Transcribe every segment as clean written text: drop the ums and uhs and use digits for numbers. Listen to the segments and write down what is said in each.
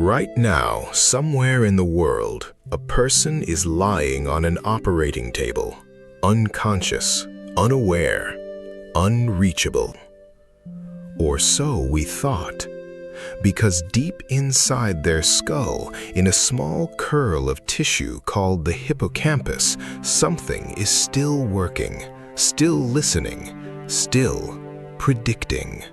Right now, somewhere in the world, a person is lying on an operating table, unconscious, unaware, unreachable. Or so we thought, because deep inside their skull, in a small curl of tissue called the hippocampus, something is still working, still listening, still predicting.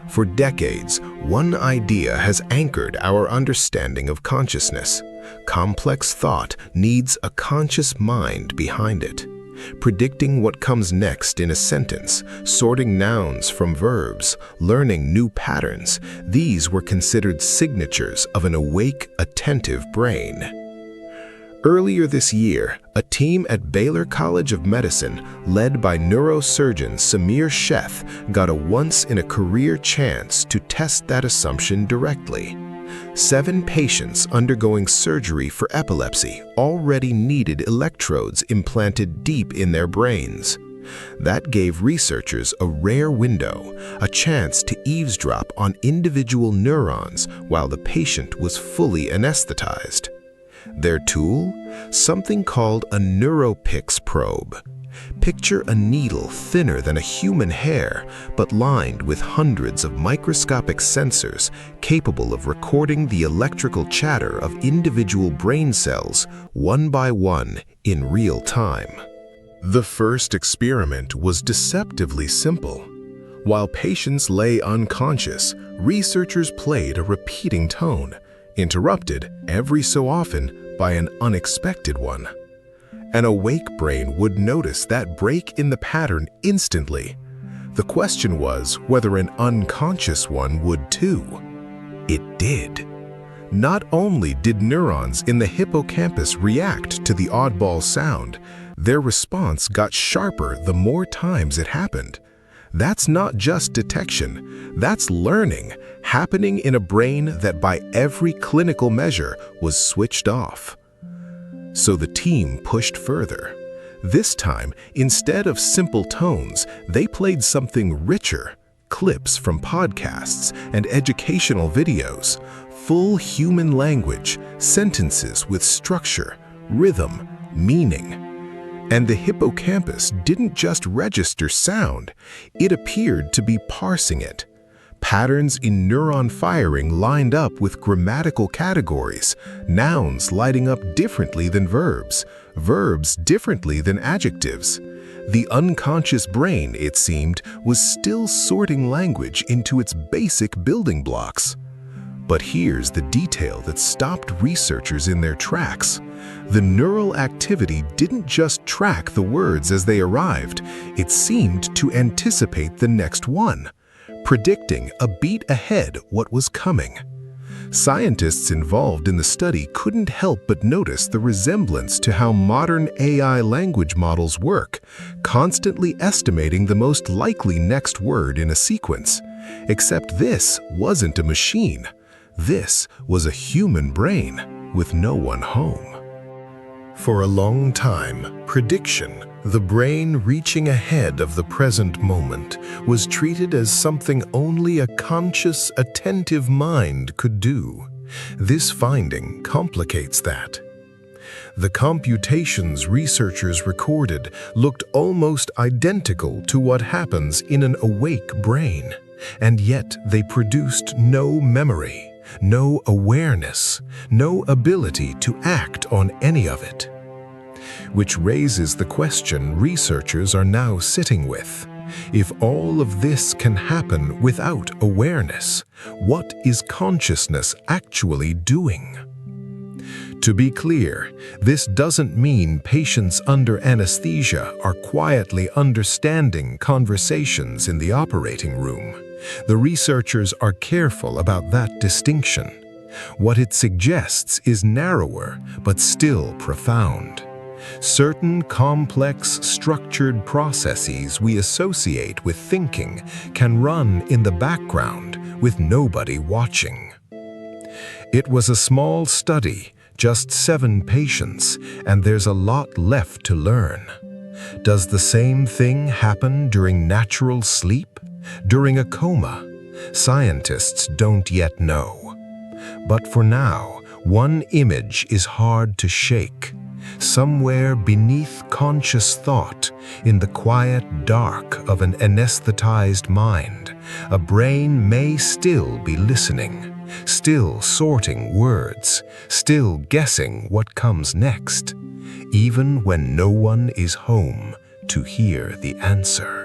For decades, one idea has anchored our understanding of consciousness. Complex thought needs a conscious mind behind it, predicting what comes next in a sentence, sorting nouns from verbs, learning new patterns. These were considered signatures of an awake, attentive brain. Earlier this year, a team at Baylor College of Medicine, led by neurosurgeon Samir Sheth, got a once-in-a-career chance to test that assumption directly. 7 patients undergoing surgery for epilepsy already needed electrodes implanted deep in their brains. That gave researchers a rare window, a chance to eavesdrop on individual neurons while the patient was fully anesthetized. Their tool? Something called a NeuroPix probe. Picture a needle thinner than a human hair, but lined with hundreds of microscopic sensors capable of recording the electrical chatter of individual brain cells, one by one, in real time. The first experiment was deceptively simple. While patients lay unconscious, researchers played a repeating tone, interrupted every so often by an unexpected one. An awake brain would notice that break in the pattern instantly. The question was whether an unconscious one would too. It did. Not only did neurons in the hippocampus react to the oddball sound, their response got sharper the more times it happened. That's not just detection, that's learning, happening in a brain that by every clinical measure was switched off. So the team pushed further. This time, instead of simple tones, they played something richer, clips from podcasts and educational videos, full human language, sentences with structure, rhythm, meaning. And the hippocampus didn't just register sound, it appeared to be parsing it. Patterns in neuron firing lined up with grammatical categories, nouns lighting up differently than verbs, verbs differently than adjectives. The unconscious brain, it seemed, was still sorting language into its basic building blocks. But here's the detail that stopped researchers in their tracks. The neural activity didn't just track the words as they arrived, it seemed to anticipate the next one, predicting a beat ahead what was coming. Scientists involved in the study couldn't help but notice the resemblance to how modern AI language models work, constantly estimating the most likely next word in a sequence. Except this wasn't a machine. This was a human brain with no one home. For a long time, prediction, the brain reaching ahead of the present moment, was treated as something only a conscious, attentive mind could do. This finding complicates that. The computations researchers recorded looked almost identical to what happens in an awake brain, and yet they produced no memory, no awareness, no ability to act on any of it. Which raises the question researchers are now sitting with. If all of this can happen without awareness, what is consciousness actually doing? To be clear, this doesn't mean patients under anesthesia are quietly understanding conversations in the operating room. The researchers are careful about that distinction. What it suggests is narrower, but still profound. Certain complex, structured processes we associate with thinking can run in the background with nobody watching. It was a small study, just 7 patients, and there's a lot left to learn. Does the same thing happen during natural sleep? During a coma? Scientists don't yet know. But for now, one image is hard to shake. Somewhere beneath conscious thought, in the quiet dark of an anesthetized mind, a brain may still be listening, still sorting words, still guessing what comes next, even when no one is home to hear the answer.